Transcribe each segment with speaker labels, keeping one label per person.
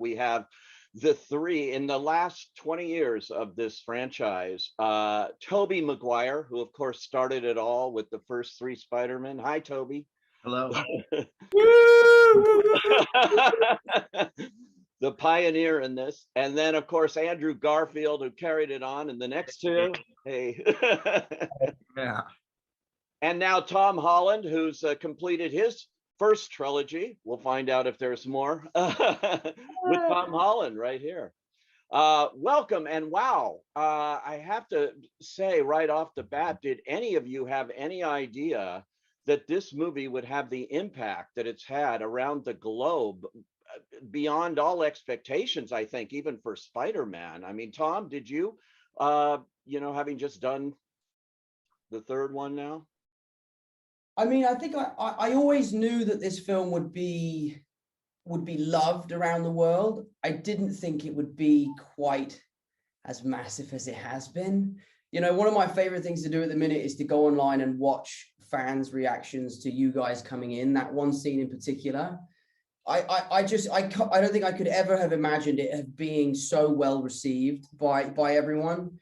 Speaker 1: We have the three in the last 20 years of this franchise. Tobey Maguire, who of course started it all with the first three Spider-Man. Hi, Toby.
Speaker 2: Hello.
Speaker 1: The pioneer in this. And then, of course, Andrew Garfield, who carried it on in the next two. Hey.
Speaker 2: Yeah.
Speaker 1: And now Tom Holland, who's completed his first trilogy. We'll find out if there's more with Tom Holland right here. Welcome and wow. I have to say right off the bat, did any of you have any idea that this movie would have the impact that it's had around the globe beyond all expectations, I think, even for Spider-Man? I mean, Tom, did you, having just done the third one now?
Speaker 3: I mean, I think I always knew that this film would be loved around the world. I didn't think it would be quite as massive as it has been. You know, one of my favorite things to do at the minute is to go online and watch fans' reactions to you guys coming in. That one scene in particular, I don't think I could ever have imagined it being so well received by everyone.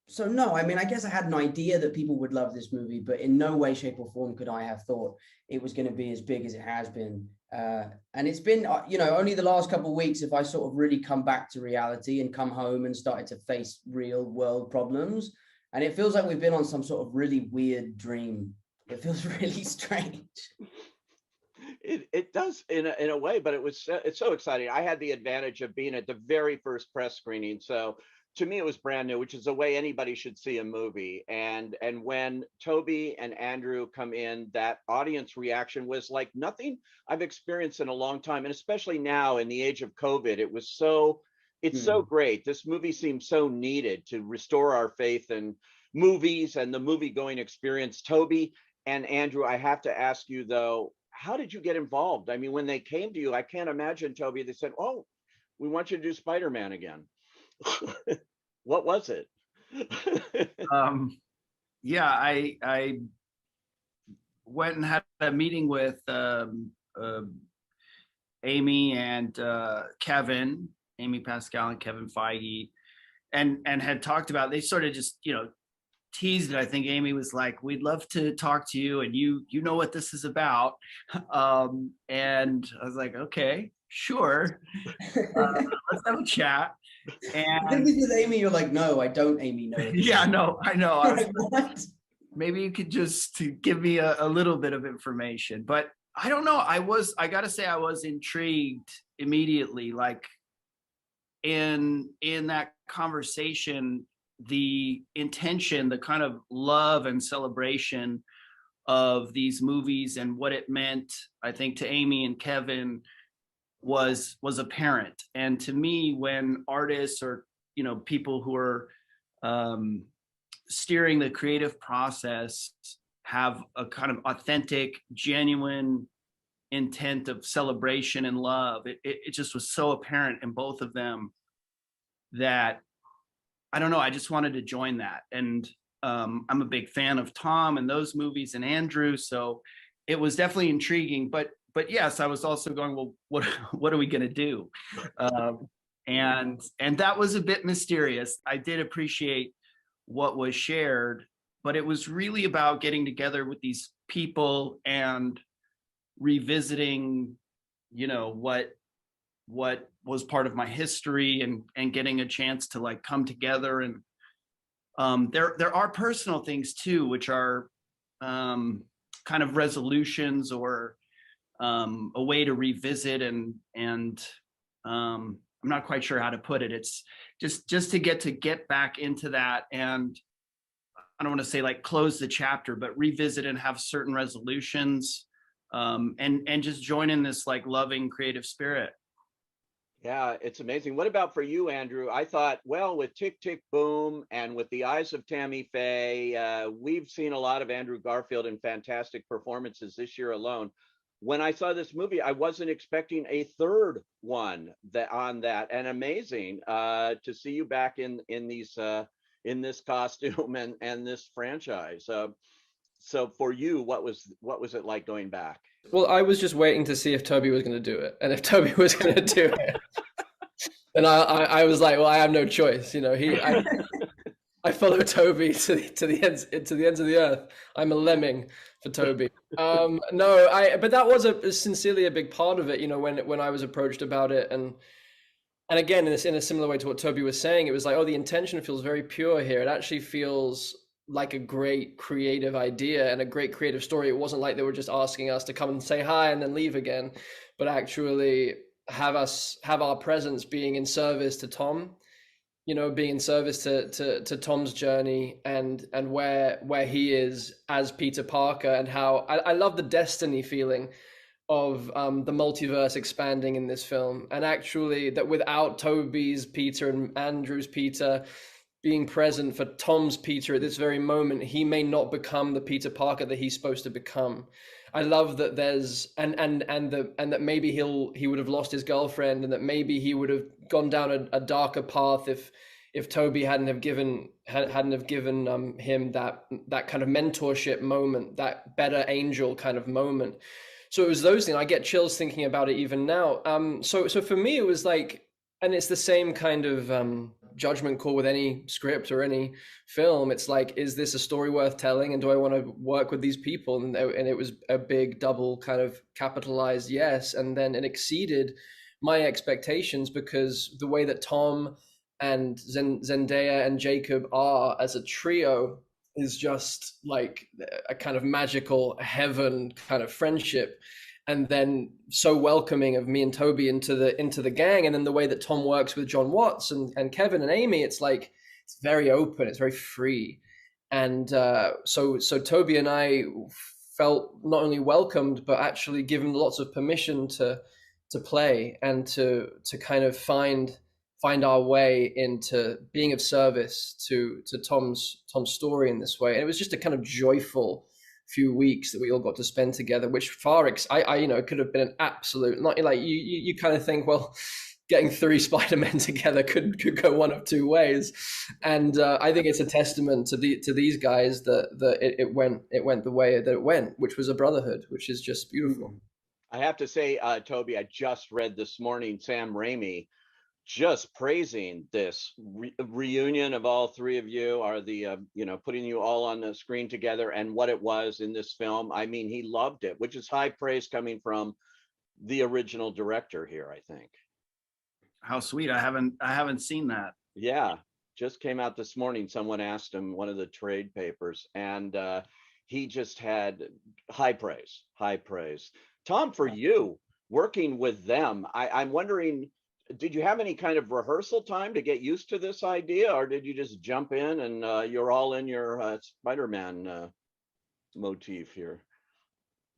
Speaker 3: So no, I mean, I guess I had an idea that people would love this movie, but in no way, shape or form could I have thought it was going to be as big as it has been. And it's been, only the last couple of weeks, if I sort of really come back to reality and come home and started to face real world problems. And it feels like we've been on some sort of really weird dream. It feels really strange.
Speaker 1: It does in a way, but it's so exciting. I had the advantage of being at the very first press screening, so to me it was brand new, which is the way anybody should see a movie. And when Toby and Andrew come in, that audience reaction was like nothing I've experienced in a long time, and especially now in the age of COVID, it's so great. This movie seems so needed to restore our faith in movies and the movie going experience. Toby and Andrew, I have to ask you though, how did you get involved? I mean, when they came to you, I can't imagine, Toby, they said, "Oh, we want you to do Spider-Man again." What was it?
Speaker 2: Yeah, I went and had a meeting with Amy and Kevin, Amy Pascal and Kevin Feige, and had talked about, they sort of just, teased it. I think Amy was like, "We'd love to talk to you, and you know what this is about." And I was like, "Okay, sure, let's have a chat." And
Speaker 3: I think this is Amy. You're like, "No, I don't, Amy. No."
Speaker 2: Yeah, no, I know. I was
Speaker 3: What?
Speaker 2: Maybe you could just give me a little bit of information, but I don't know. I gotta say, I was intrigued immediately. Like in that conversation, the intention, the kind of love and celebration of these movies and what it meant, I think, to Amy and Kevin was apparent. And to me, when artists or people who are steering the creative process have a kind of authentic, genuine intent of celebration and love, it just was so apparent in both of them that, I don't know, I just wanted to join that. And I'm a big fan of Tom and those movies and Andrew, so it was definitely intriguing. But yes, I was also going, well, what are we going to do? And that was a bit mysterious. I did appreciate what was shared, but it was really about getting together with these people and revisiting, what was part of my history, and getting a chance to like come together. And there are personal things too, which are kind of resolutions or a way to revisit, and I'm not quite sure how to put it. It's just to get back into that, and I don't want to say like close the chapter, but revisit and have certain resolutions, and just join in this like loving creative spirit.
Speaker 1: Yeah, it's amazing. What about for you, Andrew? I thought, well, with Tick, Tick, Boom and with the eyes of Tammy Faye, we've seen a lot of Andrew Garfield in fantastic performances this year alone. When I saw this movie, I wasn't expecting a third one on that, and amazing to see you back in this costume and this franchise. So for you, what was it like going back?
Speaker 4: Well, I was just waiting to see if Tobey was going to do it, and if Tobey was going to do it, then I was like, well, I have no choice. You know, I follow Tobey to the ends of the earth. I'm a lemming for Tobey. No, but that was sincerely a big part of it. You know, when I was approached about it, and again, in a similar way to what Tobey was saying, it was like, oh, the intention feels very pure here. It actually feels like a great creative idea and a great creative story. It wasn't like they were just asking us to come and say hi and then leave again, but actually have our presence being in service to Tom, you know, being in service to Tom's journey and where he is as Peter Parker, and how I love the destiny feeling of the multiverse expanding in this film, and actually that without Tobey's Peter and Andrew's Peter being present for Tom's Peter at this very moment, he may not become the Peter Parker that he's supposed to become. I love that there's and that maybe he would have lost his girlfriend, and that maybe he would have gone down a darker path if Tobey hadn't have given him that kind of mentorship moment, that better angel kind of moment. So it was those things. I get chills thinking about it even now. So for me, it was like, and it's the same kind of judgment call with any script or any film. It's like, is this a story worth telling, and do I want to work with these people? And it was a big double kind of capitalized yes, and then it exceeded my expectations, because the way that Tom and Zendaya and Jacob are as a trio is just like a kind of magical heaven kind of friendship. And then so welcoming of me and Tobey into the gang. And then the way that Tom works with John Watts and Kevin and Amy, it's like, it's very open, it's very free. And so Tobey and I felt not only welcomed, but actually given lots of permission to play and to kind of find our way into being of service to Tom's story in this way. And it was just a kind of joyful few weeks that we all got to spend together, which it could have been an absolute, not like you kind of think, well, getting 3 Spider-Men together could go one of 2 ways. And I think it's a testament to these guys that it went the way that it went, which was a brotherhood, which is just beautiful.
Speaker 1: I have to say, Tobey, I just read this morning Sam Raimi just praising this reunion of all 3 of you, are the putting you all on the screen together, and what it was in this film. I mean, he loved it, which is high praise coming from the original director here, I think.
Speaker 2: How sweet. I haven't seen that.
Speaker 1: Yeah, just came out this morning. Someone asked him, one of the trade papers, and he just had high praise. Tom, for you working with them, I'm wondering, did you have any kind of rehearsal time to get used to this idea, or did you just jump in and you're all in your Spider-Man motif here?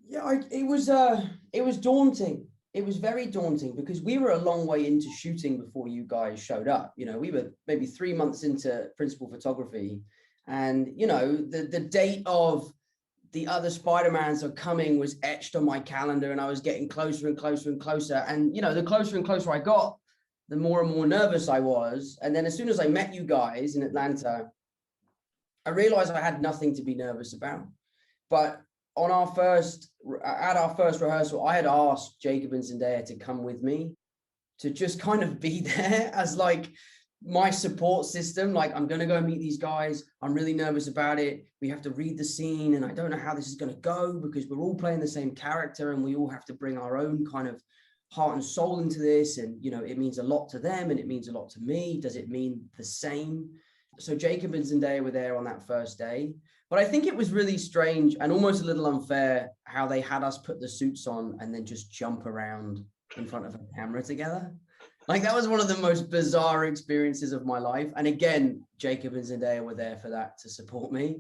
Speaker 3: Yeah, it was daunting. It was very daunting, because we were a long way into shooting before you guys showed up. You know, we were maybe 3 months into principal photography, and you know, the date of the other Spider-Mans are coming was etched on my calendar, and I was getting closer and closer and closer. And, you know, the closer and closer I got, the more and more nervous I was. And then as soon as I met you guys in Atlanta, I realized I had nothing to be nervous about. But at our first rehearsal, I had asked Jacob and Zendaya to come with me, to just kind of be there as like my support system. Like, I'm going to go meet these guys. I'm really nervous about it. We have to read the scene, and I don't know how this is going to go, because we're all playing the same character, and we all have to bring our own kind of heart and soul into this. And, you know, it means a lot to them and it means a lot to me. Does it mean the same? So Jacob and Zendaya were there on that first day. But I think it was really strange and almost a little unfair how they had us put the suits on and then just jump around in front of a camera together. Like, that was one of the most bizarre experiences of my life. And again, Jacob and Zendaya were there for that, to support me.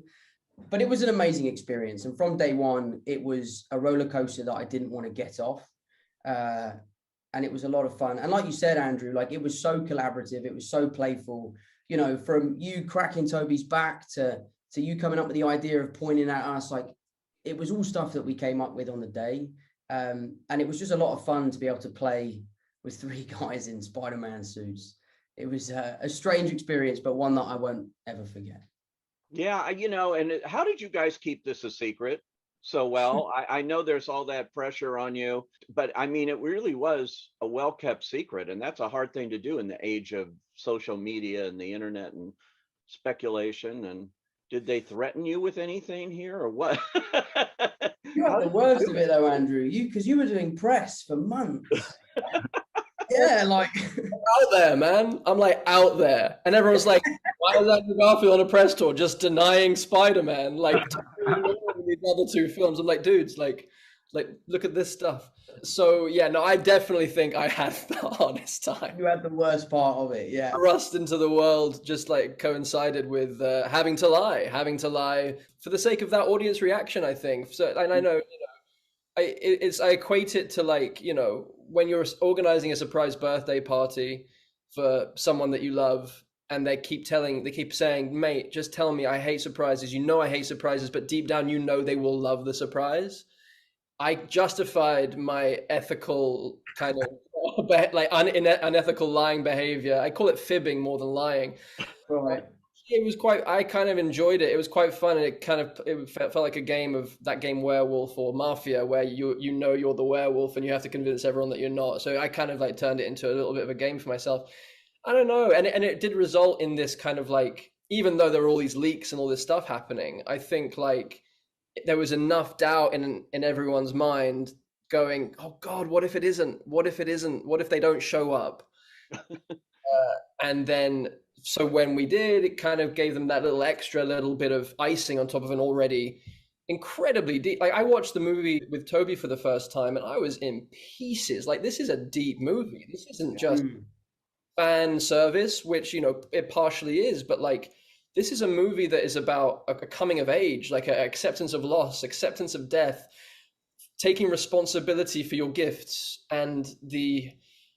Speaker 3: But it was an amazing experience. And from day one, it was a roller coaster that I didn't want to get off. And it was a lot of fun. And like you said, Andrew, like, it was so collaborative. It was so playful, you know, from you cracking Tobey's back to you coming up with the idea of pointing at us. Like, it was all stuff that we came up with on the day. And it was just a lot of fun to be able to play with 3 guys in Spider-Man suits. It was a strange experience, but one that I won't ever forget.
Speaker 1: Yeah, and how did you guys keep this a secret so well? I know there's all that pressure on you, but I mean, it really was a well-kept secret, and that's a hard thing to do in the age of social media and the internet and speculation. And did they threaten you with anything here or what?
Speaker 3: You had
Speaker 1: How
Speaker 3: the
Speaker 1: did you
Speaker 3: worst
Speaker 1: do
Speaker 3: of
Speaker 1: it?
Speaker 3: it though, Andrew. Because you were doing press for months. Yeah, like
Speaker 4: Out there, man. I'm like out there, and everyone's like, "Why is Andrew Garfield on a press tour just denying Spider-Man? Like doing more than these other two films." I'm like, dudes, like look at this stuff. So yeah, no, I definitely think I had the hardest time.
Speaker 3: you had the worst part of it. Yeah.
Speaker 4: Thrust into the world just like coincided with having to lie for the sake of that audience reaction. I think so, and I know I equate it to like, when you're organizing a surprise birthday party for someone that you love, and they keep saying, mate, just tell me, I hate surprises. I hate surprises, but deep down they will love the surprise. I justified my ethical kind of like unethical lying behavior. I call it fibbing more than lying.
Speaker 3: Right.
Speaker 4: It was quite. I kind of enjoyed it. It was quite fun, and it felt like a game of that game Werewolf or Mafia, where you're the werewolf and you have to convince everyone that you're not. So I kind of like turned it into a little bit of a game for myself. I don't know, and it did result in this kind of like, even though there were all these leaks and all this stuff happening, I think like there was enough doubt in everyone's mind, going, oh God, what if it isn't? What if it isn't? What if they don't show up? And then, so when we did, it kind of gave them that little bit of icing on top of an already incredibly deep. Like I watched the movie with Toby for the first time, and I was in pieces. Like this is a deep movie. This isn't just
Speaker 3: Mm.
Speaker 4: fan service, which it partially is, but like this is a movie that is about a coming of age, like an acceptance of loss, acceptance of death, taking responsibility for your gifts, and the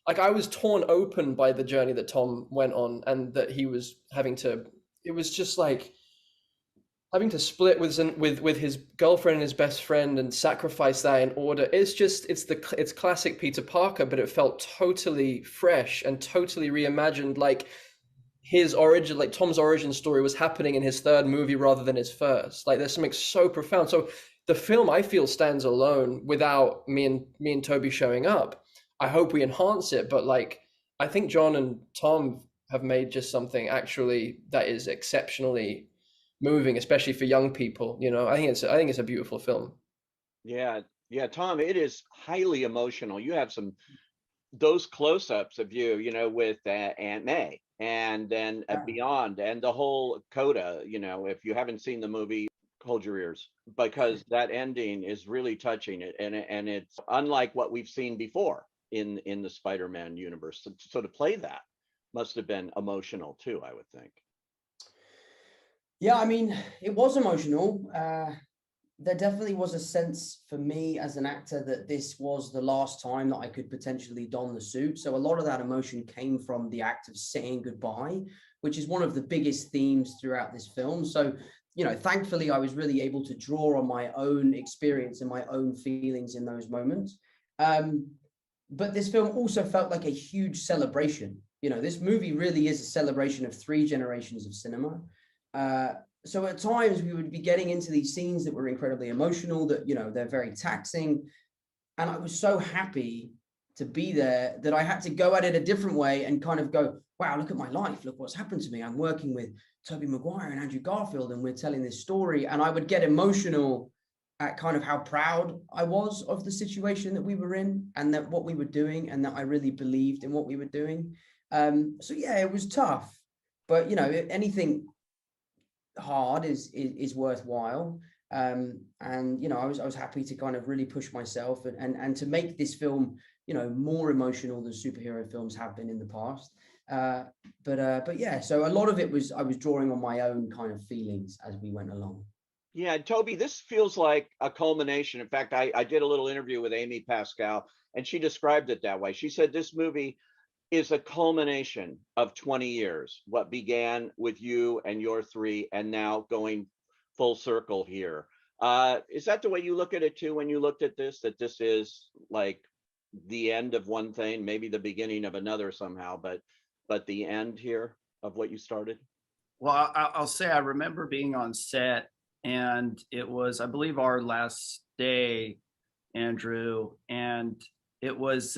Speaker 4: like I was torn open by the journey that Tom went on, and that he was having to, it was just like having to split with his girlfriend and his best friend and sacrifice that in order. It's classic Peter Parker, but it felt totally fresh and totally reimagined, like his origin, like Tom's origin story was happening in his third movie rather than his first. Like there's something so profound. So the film, I feel, stands alone without me and Toby showing up. I hope we enhance it, but like I think John and Tom have made just something actually that is exceptionally moving, especially for young people. I think it's a beautiful film.
Speaker 1: Yeah, yeah, Tom, it is highly emotional. You have those close-ups of you, with Aunt May, and then
Speaker 3: Yeah.
Speaker 1: beyond, and the whole coda. If you haven't seen the movie, hold your ears, because that ending is really touching. And it's unlike what we've seen before in the Spider-Man universe. So to play that must have been emotional too, I would think.
Speaker 3: Yeah, I mean, it was emotional. There definitely was a sense for me as an actor that this was the last time that I could potentially don the suit. So a lot of that emotion came from the act of saying goodbye, which is one of the biggest themes throughout this film. So, thankfully, I was really able to draw on my own experience and my own feelings in those moments. But this film also felt like a huge celebration. This movie really is a celebration of 3 generations of cinema. So at times we would be getting into these scenes that were incredibly emotional, that they're very taxing, and I was so happy to be there that I had to go at it a different way and kind of go, wow, look at my life, look what's happened to me. I'm working with Tobey Maguire and Andrew Garfield, and we're telling this story. And I would get emotional at kind of how proud I was of the situation that we were in, and that what we were doing, and that I really believed in what we were doing. So yeah, it was tough, but anything hard is worthwhile. And I was happy to kind of really push myself and to make this film more emotional than superhero films have been in the past. But yeah, so a lot of it was I was drawing on my own kind of feelings as we went along.
Speaker 1: Yeah, Toby, this feels like a culmination. In fact, I did a little interview with Amy Pascal, and she described it that way. She said this movie is a culmination of 20 years, what began with you and your 3, and now going full circle here. Is that the way you look at it too, when you looked at this, that this is like the end of one thing, maybe the beginning of another somehow, but the end here of what you started?
Speaker 2: Well, I'll say I remember being on set, and it was, I believe, our last day, Andrew, and it was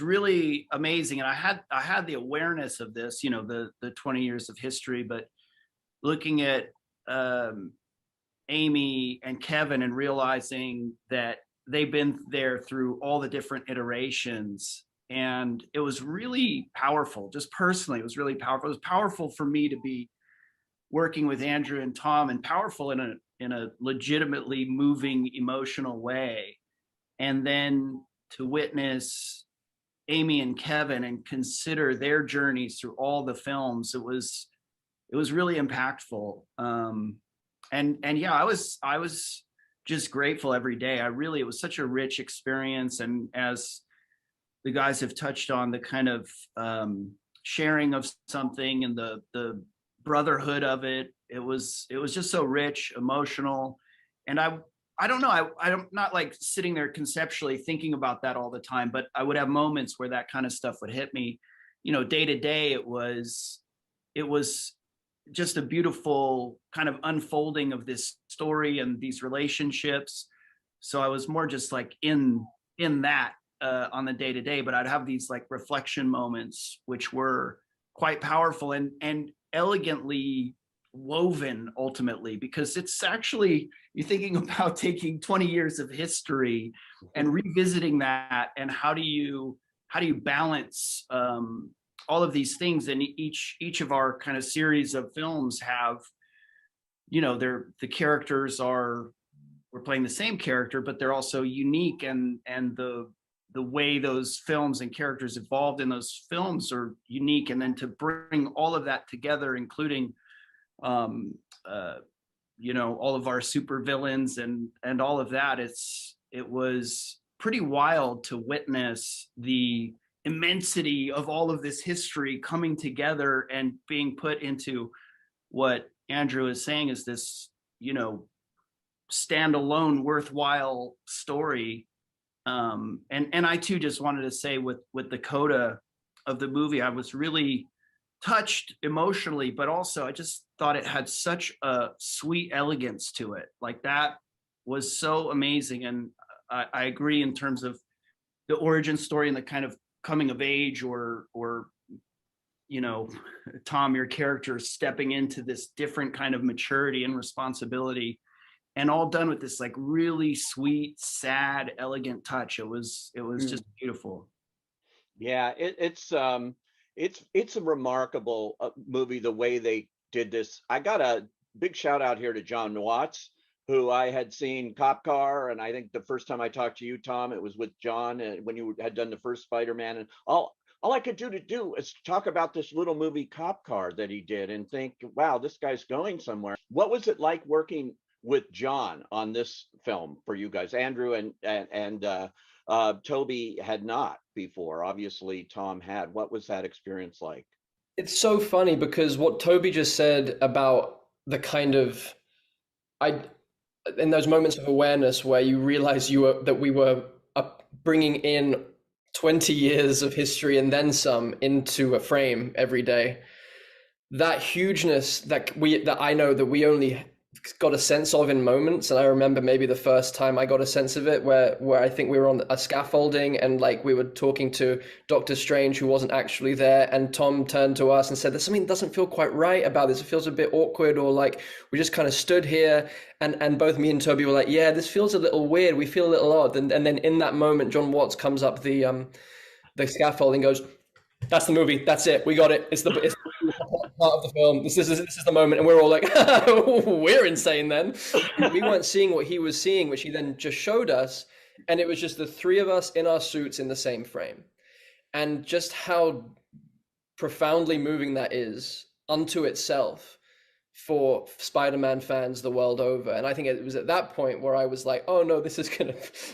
Speaker 2: really amazing. And I had the awareness of this, you know, the 20 years of history, but looking at um, Amy and Kevin and realizing that they've been there through all the different iterations. And it was really powerful, just personally, it was really powerful. It was powerful for me to be working with Andrew and Tom, and powerful in a legitimately moving, emotional way. And then to witness Amy and Kevin and consider their journeys through all the films, it was really impactful. And yeah, I was just grateful every day. It was such a rich experience. And as the guys have touched on, the kind of sharing of something and the brotherhood of it, it was just so rich, emotional. And I don't know, I'm not like sitting there conceptually thinking about that all the time, but I would have moments where that kind of stuff would hit me. You know, day to day, it was just a beautiful kind of unfolding of this story and these relationships. So I was more just like in that on the day to day, but I'd have these like reflection moments, which were quite powerful and elegantly woven ultimately, because it's actually, you're thinking about taking 20 years of history and revisiting that, and how do you balance all of these things. And each of our kind of series of films have, you know, the characters we're playing the same character, but they're also unique, and the way those films and characters evolved in those films are unique. And then to bring all of that together, including you know, all of our super villains and all of that, it was pretty wild to witness the immensity of all of this history coming together and being put into what Andrew is saying is this, you know, standalone worthwhile story. And I too just wanted to say with the coda of the movie, I was really touched emotionally, but also I just thought it had such a sweet elegance to it. Like that was so amazing. And I agree in terms of the origin story and the kind of coming of age, or you know, Tom, your character stepping into this different kind of maturity and responsibility, and all done with this like really sweet, sad, elegant touch. It was just beautiful.
Speaker 1: Yeah, it's a remarkable movie the way they did this. I got a big shout out here to John Watts, who I had seen Cop Car, and I think the first time I talked to you, Tom, it was with John, when you had done the first Spider-Man, and all I could do is talk about this little movie Cop Car that he did and think, wow, this guy's going somewhere. What was it like working with John on this film for you guys? Andrew and Tobey had not before. Obviously, Tom had. What was that experience like?
Speaker 4: It's so funny because what Tobey just said about the kind of, in those moments of awareness where you realize that we were bringing in 20 years of history and then some into a frame every day. That hugeness that I know that we only got a sense of in moments. And I remember maybe the first time I got a sense of it where I think we were on a scaffolding and like we were talking to Doctor Strange, who wasn't actually there, and Tom turned to us and said, there's something that doesn't feel quite right about this. It feels a bit awkward, or like we just kind of stood here and both me and Tobey were like, yeah, this feels a little weird. We feel a little odd. And then in that moment, John Watts comes up the scaffolding, goes, that's the movie. That's it. We got it. It's part of the film. This is the moment. And we're all like, we're insane then. We weren't seeing what he was seeing, which he then just showed us. And it was just the three of us in our suits in the same frame. And just how profoundly moving that is unto itself for Spider-Man fans the world over. And I think it was at that point where I was like, oh no,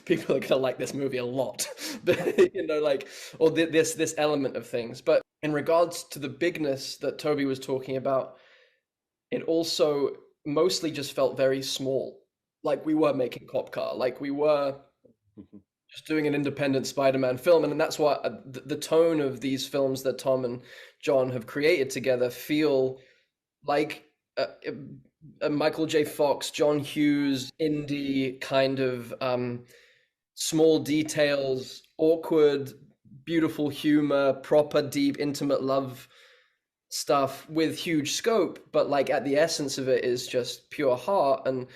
Speaker 4: people are gonna like this movie a lot. You know, like, or this element of things. But in regards to the bigness that Tobey was talking about, it also mostly just felt very small. Like we were making Cop Car, like we were just doing an independent Spider-Man film. And that's what the tone of these films that Tom and John have created together feel like a Michael J. Fox, John Hughes, indie kind of small details, awkward, beautiful humor, proper, deep, intimate love stuff with huge scope, but like at the essence of it is just pure heart. And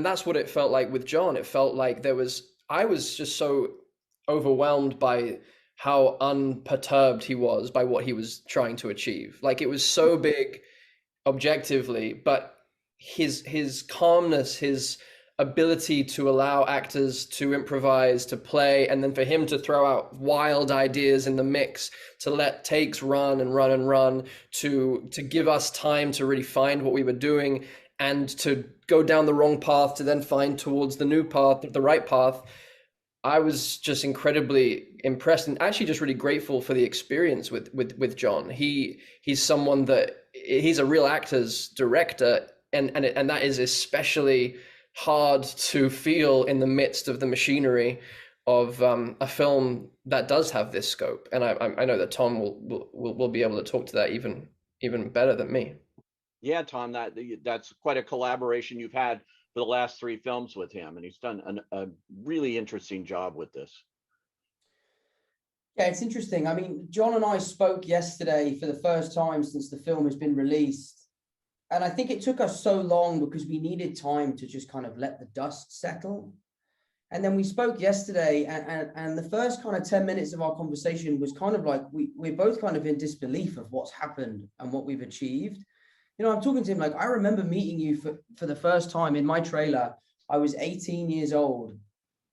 Speaker 4: that's what it felt like with John. It felt like I was just so overwhelmed by how unperturbed he was by what he was trying to achieve. Like it was so big objectively, but his calmness, his ability to allow actors to improvise, to play, and then for him to throw out wild ideas in the mix, to let takes run and run and run, to give us time to really find what we were doing, and to go down the wrong path to then find towards the new path, the right path. I was just incredibly impressed and actually just really grateful for the experience with John. He's someone that he's a real actor's director, and that is especially hard to feel in the midst of the machinery of a film that does have this scope. And I know that Tom will be able to talk to that even better than me.
Speaker 1: Yeah, Tom, that's quite a collaboration you've had for the last 3 films with him, and he's done a really interesting job with this.
Speaker 3: Yeah, it's interesting. I mean, John and I spoke yesterday for the first time since the film has been released. And I think it took us so long because we needed time to just kind of let the dust settle. And then we spoke yesterday, and the first kind of 10 minutes of our conversation was kind of like we're both kind of in disbelief of what's happened and what we've achieved. You know, I'm talking to him like, I remember meeting you for the first time in my trailer. I was 18 years old,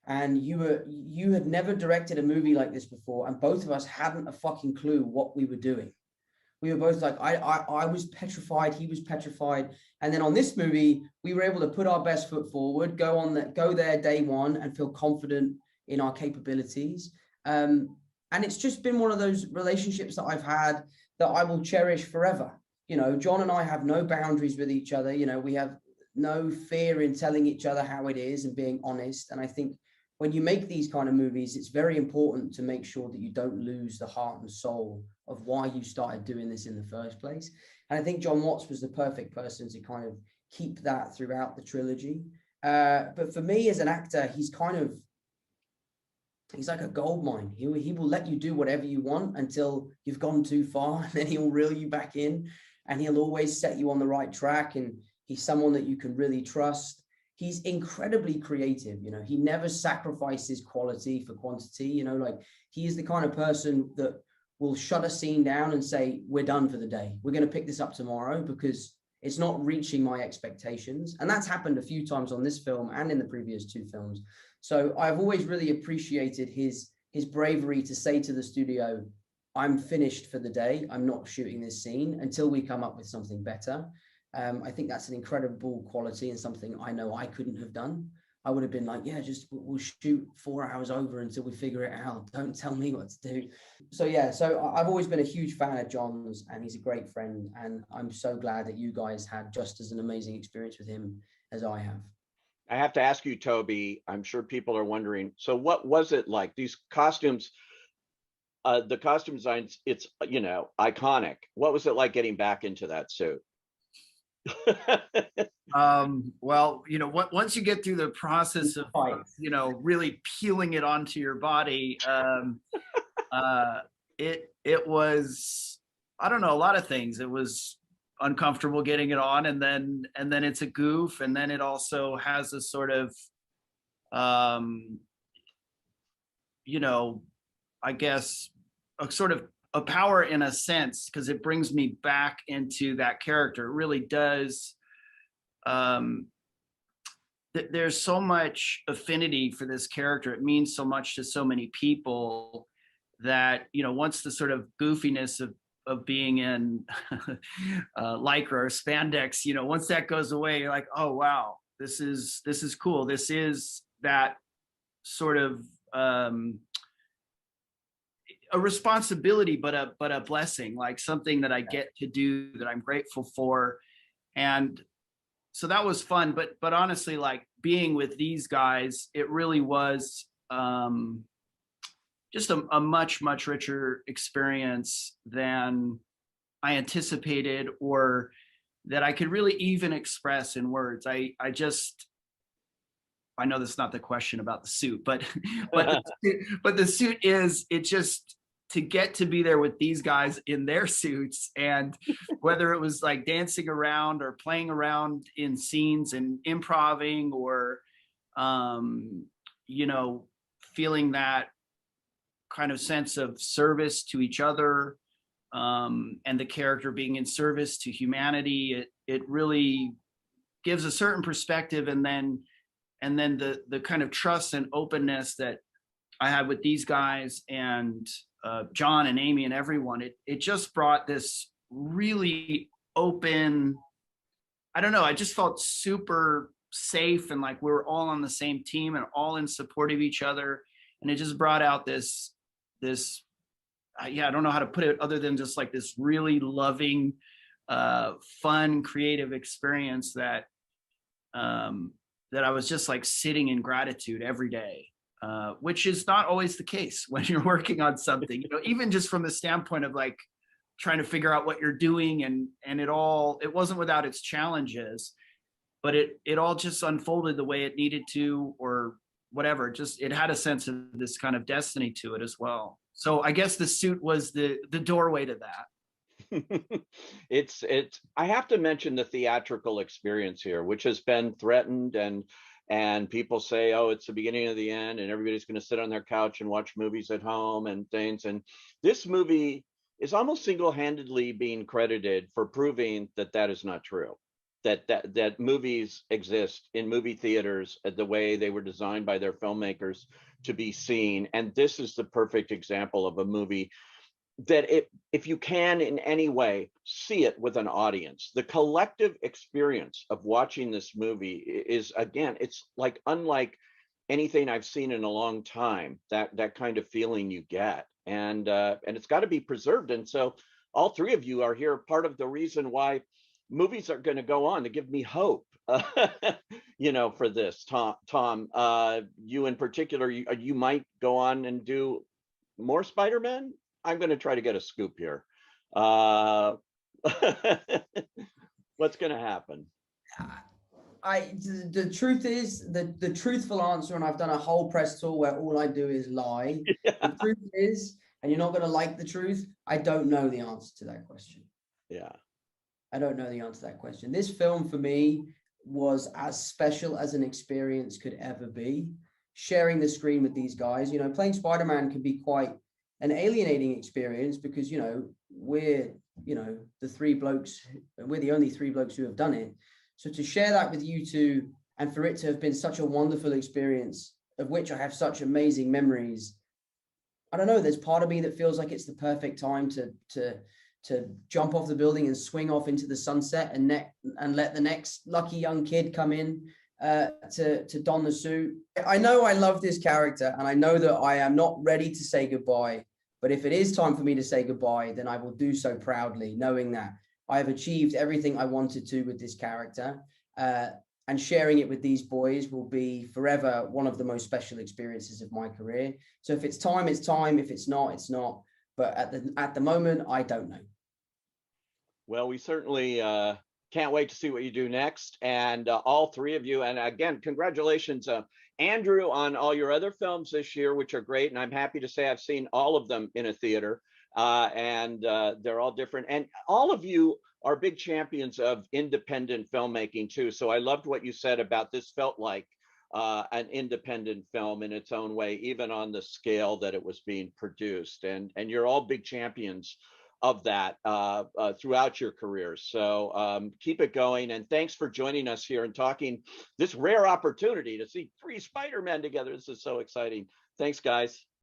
Speaker 3: and you had never directed a movie like this before, and both of us hadn't a fucking clue what we were doing. We were both like, I was petrified, he was petrified. And then on this movie, we were able to put our best foot forward, go there day one and feel confident in our capabilities. And it's just been one of those relationships that I've had that I will cherish forever. You know, John and I have no boundaries with each other. You know, we have no fear in telling each other how it is and being honest. And I think when you make these kind of movies, it's very important to make sure that you don't lose the heart and soul of why you started doing this in the first place. And I think John Watts was the perfect person to kind of keep that throughout the trilogy. But for me as an actor, he's like a gold mine. He will let you do whatever you want until you've gone too far, and then he'll reel you back in, and he'll always set you on the right track. And he's someone that you can really trust. He's incredibly creative. You know, he never sacrifices quality for quantity. You know, like he is the kind of person that will shut a scene down and say, we're done for the day. We're going to pick this up tomorrow because it's not reaching my expectations. And that's happened a few times on this film and in the previous 2 films. So I've always really appreciated his bravery to say to the studio, I'm finished for the day. I'm not shooting this scene until we come up with something better. I think that's an incredible quality and something I know I couldn't have done. I would have been like, yeah, just we'll shoot 4 hours over until we figure it out. Don't tell me what to do. So yeah, so I've always been a huge fan of John's, and he's a great friend. And I'm so glad that you guys had just as an amazing experience with him as I have.
Speaker 1: I have to ask you, Toby, I'm sure people are wondering, so what was it like? These costumes, the costume designs, it's, you know, iconic. What was it like getting back into that suit?
Speaker 2: Well, you know, once you get through the process of, you know, really peeling it onto your body, it was, I don't know, a lot of things. It was uncomfortable getting it on, and then it's a goof, and then it also has a sort of, you know, I guess a sort of a power in a sense, because it brings me back into that character. It really does. There's so much affinity for this character. It means so much to so many people that, you know, once the sort of goofiness of being in lycra or spandex, you know, once that goes away, you're like, oh wow, this is cool. This is that sort of a responsibility, but a blessing, like something that I get to do that I'm grateful for. And so that was fun. But honestly, like being with these guys, it really was just a much, much richer experience than I anticipated, or that I could really even express in words. I know that's not the question about the suit, but the suit is, it just, to get to be there with these guys in their suits, and whether it was like dancing around or playing around in scenes and improving, or you know, feeling that kind of sense of service to each other, and the character being in service to humanity, it really gives a certain perspective. And then the kind of trust and openness that I had with these guys, and John and Amy and everyone, it just brought this really open, I don't know, I just felt super safe, and like we were all on the same team and all in support of each other. And it just brought out this yeah, I don't know how to put it other than just like this really loving, fun, creative experience that I was just like sitting in gratitude every day, which is not always the case when you're working on something, you know, even just from the standpoint of like trying to figure out what you're doing, and it wasn't without its challenges, but it all just unfolded the way it needed to, or whatever. Just, it had a sense of this kind of destiny to it as well. So I guess the suit was the doorway to that.
Speaker 1: It's I have to mention the theatrical experience here, which has been threatened, and people say, oh, it's the beginning of the end and everybody's going to sit on their couch and watch movies at home and things. And this movie is almost single-handedly being credited for proving that that is not true. That movies exist in movie theaters the way they were designed by their filmmakers to be seen. And this is the perfect example of a movie that if you can in any way see it with an audience, the collective experience of watching this movie is, again, it's like unlike anything I've seen in a long time, that kind of feeling you get. And it's got to be preserved. And so all three of you are here, part of the reason why movies are going to go on, to give me hope, you know, for this. Tom, you in particular, you might go on and do more Spider-Man. I'm going to try to get a scoop here. What's going to happen?
Speaker 3: The truth is, the truthful answer, and I've done a whole press tour where all I do is lie. Yeah. The truth is, and you're not going to like the truth, I don't know the answer to that question.
Speaker 1: Yeah.
Speaker 3: I don't know the answer to that question. This film for me was as special as an experience could ever be. Sharing the screen with these guys, you know, playing Spider-Man can be quite an alienating experience because, you know, we're the only three blokes who have done it. So to share that with you two, and for it to have been such a wonderful experience, of which I have such amazing memories, I don't know, there's part of me that feels like it's the perfect time to jump off the building and swing off into the sunset and let the next lucky young kid come in to don the suit. I know I love this character, and I know that I am not ready to say goodbye, but if it is time for me to say goodbye, then I will do so proudly, knowing that I have achieved everything I wanted to with this character, and sharing it with these boys will be forever one of the most special experiences of my career. So if it's time, it's time. If it's not, it's not. But at the moment, I don't know.
Speaker 1: Well, we certainly can't wait to see what you do next. And all three of you, and again, congratulations, Andrew, on all your other films this year, which are great. And I'm happy to say I've seen all of them in a theater, and they're all different. And all of you are big champions of independent filmmaking too. So I loved what you said about this felt like an independent film in its own way, even on the scale that it was being produced. And you're all big champions of that throughout your careers. So keep it going. And thanks for joining us here and talking this rare opportunity to see three Spider-Men together. This is so exciting. Thanks, guys.